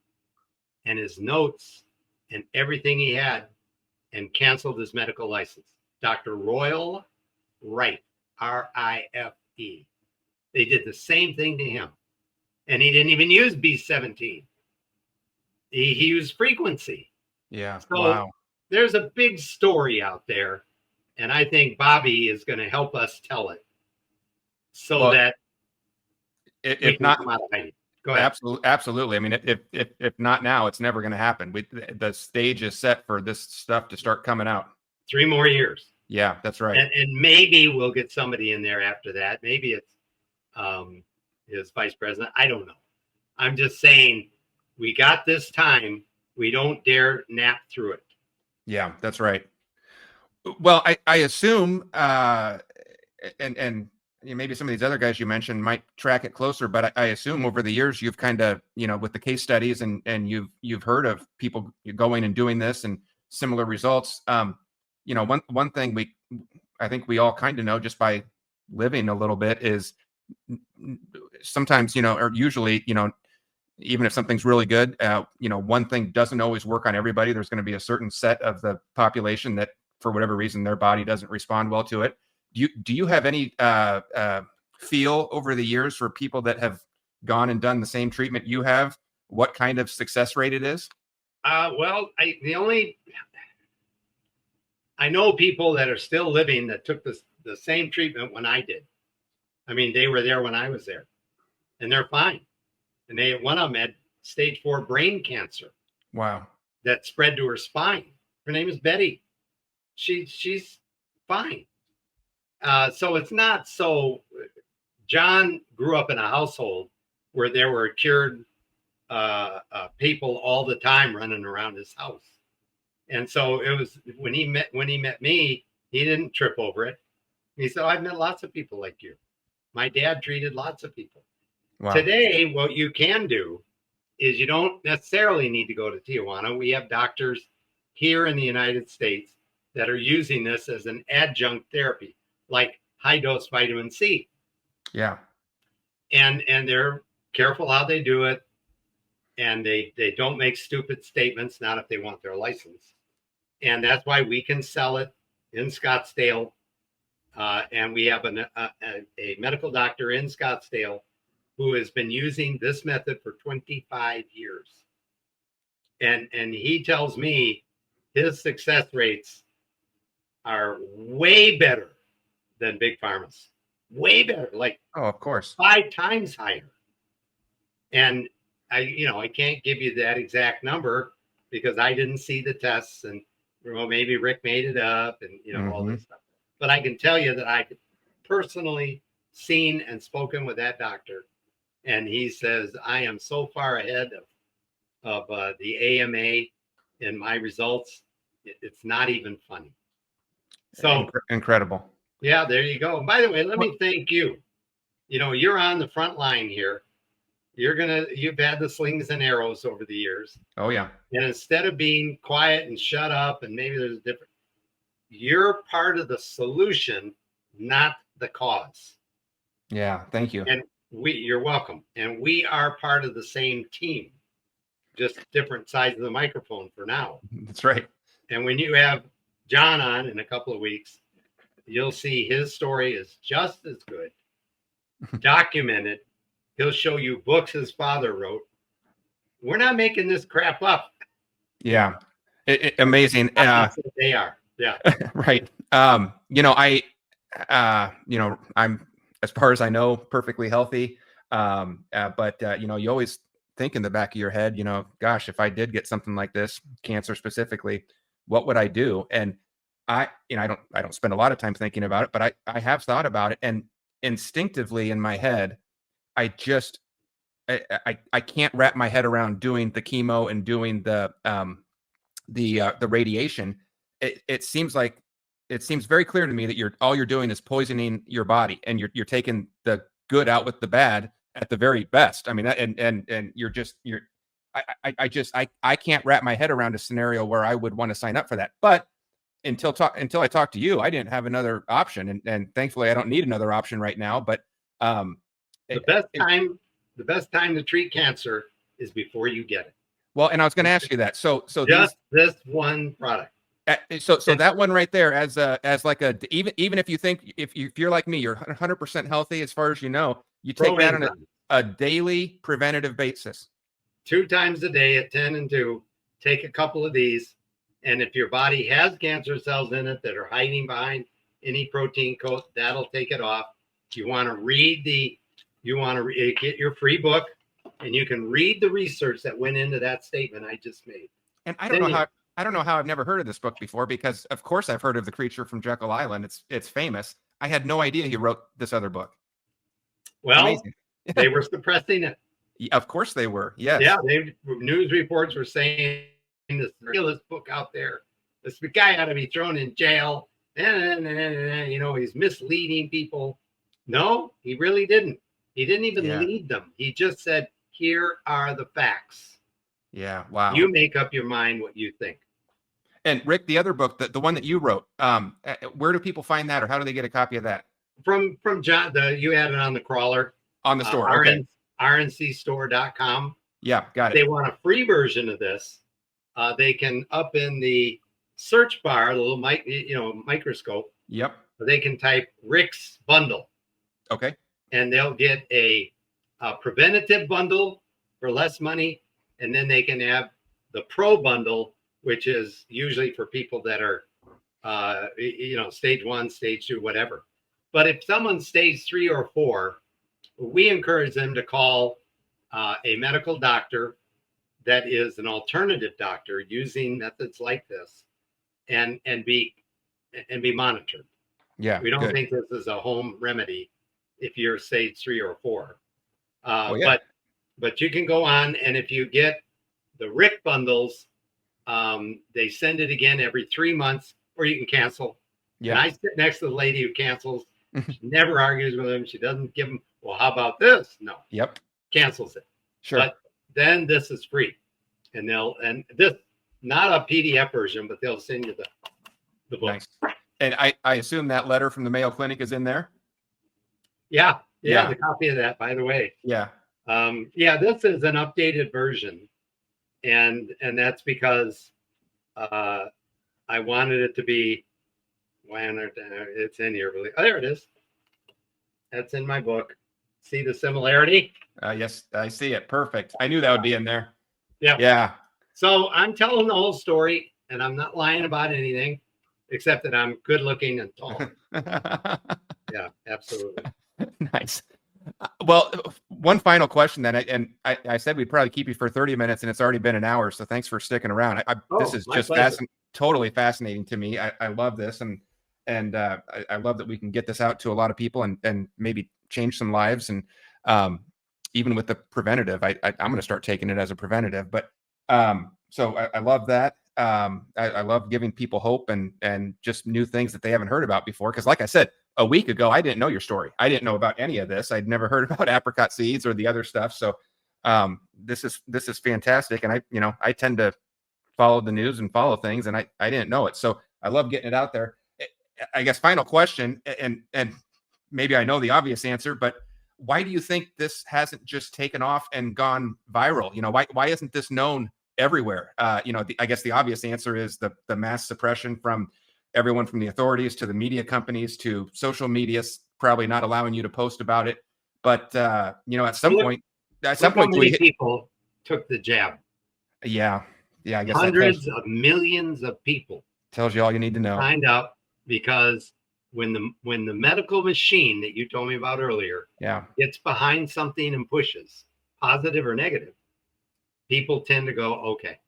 and his notes and everything he had, and canceled his medical license. Dr. Royal Rife, R-I-F-E. They did the same thing to him. And he didn't even use B17. He used frequency. Yeah. So wow. There's a big story out there. And I think Bobby is going to help us tell it. So that if not, come out of hiding. Go ahead. Absolutely. I mean, if not now, it's never going to happen. The stage is set for this stuff to start coming out. 3 more years. Yeah, that's right. And maybe we'll get somebody in there after that. Maybe it's his vice president. I don't know. I'm just saying we got this time. We don't dare nap through it. Yeah, that's right. Well, I assume, and maybe some of these other guys you mentioned might track it closer, but I assume over the years you've kind of, with the case studies and you've heard of people going and doing this and similar results. One thing I think we all kind of know just by living a little bit is sometimes, or usually, even if something's really good, one thing doesn't always work on everybody. There's going to be a certain set of the population that, for whatever reason, their body doesn't respond well to it. Do you have any feel over the years for people that have gone and done the same treatment you have, what kind of success rate it is? Well, I know people that are still living that took the same treatment when I did. I mean, they were there when I was there, and they're fine. And one of them had stage 4 brain cancer. Wow. That spread to her spine. Her name is Betty. She's fine. So it's not so. John grew up in a household where there were cured people all the time running around his house. And so it was when he met me, he didn't trip over it. He said, I've met lots of people like you. My dad treated lots of people. Wow. Today, what you can do is you don't necessarily need to go to Tijuana. We have doctors here in the United States that are using this as an adjunct therapy, like high dose vitamin C. Yeah. And they're careful how they do it. And they don't make stupid statements, not if they want their license. And that's why we can sell it in Scottsdale. And we have a medical doctor in Scottsdale who has been using this method for 25 years. And he tells me his success rates are way better than big pharmas. Way better, like, oh, of course, 5 times higher. And I can't give you that exact number because I didn't see the tests, and maybe Rick made it up, and all this stuff. But I can tell you that I personally seen and spoken with that doctor, and he says I am so far ahead of the AMA in my results. It's not even funny. So incredible. Yeah, there you go. And by the way, let me thank you. You're on the front line here. You've had the slings and arrows over the years. Oh yeah. And instead of being quiet and shut up, and maybe there's a different, you're part of the solution, not the cause. Yeah. Thank you. And you're welcome. And we are part of the same team, just different sides of the microphone for now. That's right. And when you have John on in a couple of weeks, you'll see his story is just as good, documented. He'll show you books his father wrote. We're not making this crap up. Yeah. Amazing. They are. Yeah. Right. I'm, as far as I know, perfectly healthy. But you always think in the back of your head, gosh, if I did get something like this, cancer specifically, what would I do? And I don't spend a lot of time thinking about it, but I have thought about it, and instinctively in my head, I can't wrap my head around doing the chemo and doing the radiation. It seems very clear to me that all you're doing is poisoning your body, and you're taking the good out with the bad at the very best. I mean, and I can't wrap my head around a scenario where I would want to sign up for that. But until I talked to you, I didn't have another option, and thankfully I don't need another option right now. But the best time to treat cancer is before you get it. Well, and I was going to ask you that. So just this one product. So that one right there, as like even if you think if you're like me, you're 100% healthy as far as you take that on a daily preventative basis. 2 times a day at 10 and 2, take a couple of these. And if your body has cancer cells in it that are hiding behind any protein coat, that'll take it off. You want to get your free book, and you can read the research that went into that statement I just made. And I don't know how I've never heard of this book before, because of course I've heard of The Creature from Jekyll Island. It's famous. I had no idea he wrote this other book. Well, they were suppressing it. Of course they were. Yes. Yeah. News reports were saying this realist book out there. This guy ought to be thrown in jail. He's misleading people. No, he really didn't. He didn't even lead them. He just said, here are the facts. Yeah. Wow. You make up your mind what you think. And Rick, the other book, the one that you wrote, where do people find that, or how do they get a copy of that? From John, you had it on the crawler. On the store. Okay. rncstore.com. Yeah, got If they it. want a free version of this, they can up in the search bar, the little microscope, Yep. they can type Rick's bundle, Okay. and they'll get a preventative bundle for less money, and then they can have the pro bundle, which is usually for people that are stage 1, stage 2, whatever. But if someone's stage 3 or 4, we encourage them to call a medical doctor that is an alternative doctor using methods like this, and be monitored. Yeah. We don't Good. think this is a home remedy if you're stage 3 or 4. Oh, yeah. But you can go on, and if you get the Rick bundles, they send it again every 3 months, or you can cancel. Yeah. And I sit next to the lady who cancels. She never argues with him. She doesn't give him, well, how about this? No. Yep. Cancels it. Sure. But then this is free. And this, not a PDF version, but they'll send you the book. Nice. And I assume that letter from the Mayo Clinic is in there? Yeah. Yeah. The copy of that, by the way. Yeah. This is an updated version. And that's because I wanted it to be, it's in here. Oh, there it is. That's in my book. See the similarity? Yes, I see it. Perfect. I knew that would be in there. Yeah. Yeah. So I'm telling the whole story, and I'm not lying about anything, except that I'm good looking and tall. Yeah, absolutely. Nice. Well, one final question then, I said we'd probably keep you for 30 minutes, and it's already been an hour, so thanks for sticking around. This is just totally fascinating to me. I love this, and I love that we can get this out to a lot of people and maybe change some lives. And even with the preventative, I'm going to start taking it as a preventative. But so I love that. I love giving people hope and just new things that they haven't heard about before. Because like I said, a week ago, I didn't know your story. I didn't know about any of this. I'd never heard about apricot seeds or the other stuff. So this is fantastic. And I tend to follow the news and follow things, and I didn't know it. So I love getting it out there. I guess final question, and maybe I know the obvious answer, but why do you think this hasn't just taken off and gone viral? Why isn't this known everywhere? I guess the obvious answer is the mass suppression from everyone from the authorities to the media companies to social media, probably not allowing you to post about it. But at some point, people took the jab. Yeah. I guess hundreds of millions of people tells you all you need to know. Signed up because when the medical machine that you told me about earlier, gets behind something and pushes, positive or negative, people tend to go, okay.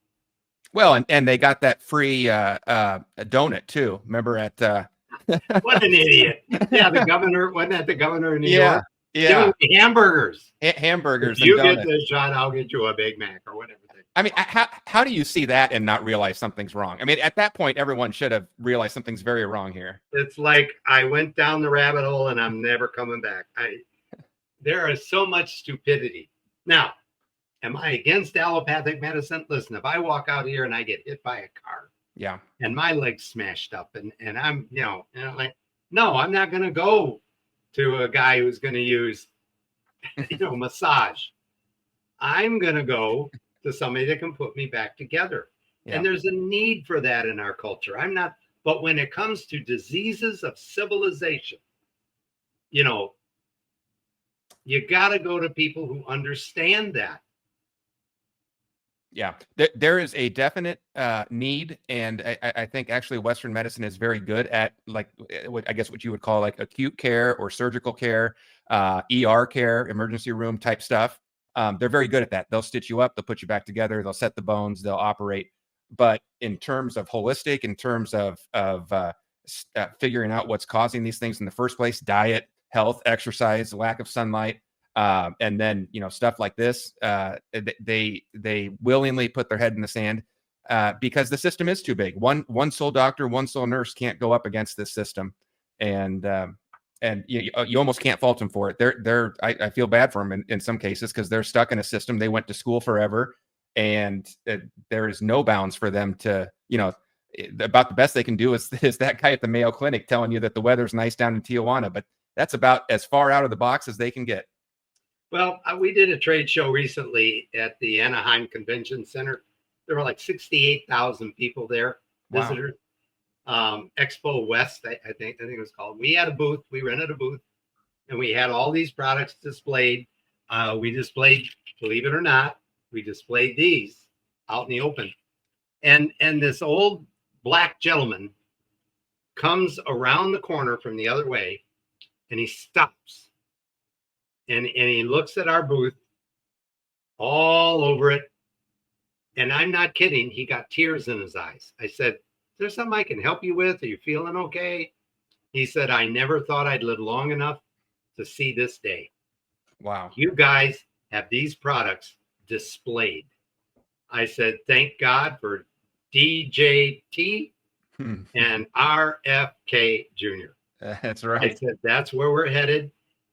Well, and they got that free donut too. Remember at what an idiot. Yeah, the governor, wasn't that the governor of New York? Yeah. Hamburgers. Hamburgers. If you get this shot, I'll get you a Big Mac or whatever. I mean, how do you see that and not realize something's wrong? I mean, at that point, everyone should have realized something's very wrong here. It's like I went down the rabbit hole and I'm never coming back. There is so much stupidity. Now, am I against allopathic medicine? Listen, if I walk out here and I get hit by a car, and my leg's smashed up, and I'm, no, I'm not going to go to a guy who's going to use, massage. I'm going to go to somebody that can put me back together. Yeah. And there's a need for that in our culture. But when it comes to diseases of civilization, you got to go to people who understand that. Yeah, there is a definite need. And I think actually Western medicine is very good at what you would call like acute care or surgical care, ER care, emergency room type stuff. They're very good at that. They'll stitch you up, they'll put you back together, they'll set the bones, they'll operate. But in terms of holistic, in terms of figuring out what's causing these things in the first place, diet, health, exercise, lack of sunlight, and then stuff like this, they willingly put their head in the sand because the system is too big. One sole doctor, one sole nurse can't go up against this system, and you almost can't fault them for it. I feel bad for them in some cases because they're stuck in a system. They went to school forever, and there is no bounds for them to, about the best they can do is that guy at the Mayo Clinic telling you that the weather's nice down in Tijuana, but that's about as far out of the box as they can get. Well, we did a trade show recently at the Anaheim Convention Center. There were like 68,000 people there, Wow. visitors. Expo West, I think it was called. We had a booth. We rented a booth, and we had all these products displayed. We displayed, believe it or not, we displayed these out in the open. And this old black gentleman comes around the corner from the other way, and he stops. And he looks at our booth all over it. And I'm not kidding. He got tears in his eyes. I said, "Is there something I can help you with? Are you feeling okay?" He said, "I never thought I'd live long enough to see this day." Wow. You guys have these products displayed. I said, "Thank God for DJT and RFK Jr." That's I right. said, "That's where we're headed."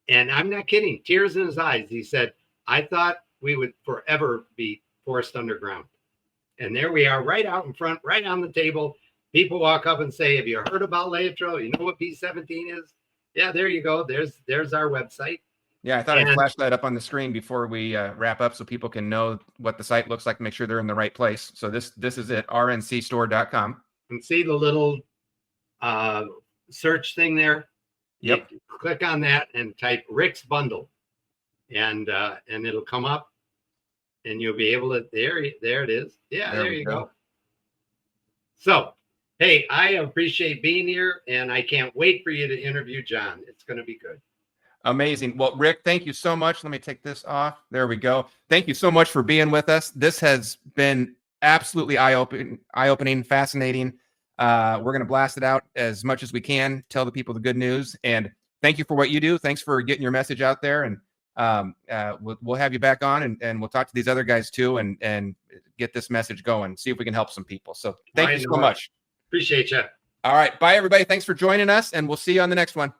And I'm not kidding. Tears in his eyes. He said, "I thought we would forever be forced underground." And there we are, right out in front, right on the table. People walk up and say, "Have you heard about Laetro? You know what B17 is?" Yeah, there you go. There's our website. Yeah, I thought I'd flash that up on the screen before we wrap up so people can know what the site looks like, make sure they're in the right place. So this is it, rncstore.com. And see the little search thing there? Yep. You click on that and type Rick's Bundle, and it'll come up, and you'll be able to, there it is. Yeah, there you go. So, hey, I appreciate being here, and I can't wait for you to interview John. It's going to be good. Amazing. Well, Rick, thank you so much. Let me take this off. There we go. Thank you so much for being with us. This has been absolutely eye-opening, fascinating. We're going to blast it out as much as we can, tell the people the good news. And thank you for what you do. Thanks for getting your message out there. And we'll have you back on, and we'll talk to these other guys too, and get this message going, see if we can help some people. So thank you so much. Appreciate you. All right. Bye, everybody. Thanks for joining us, and we'll see you on the next one.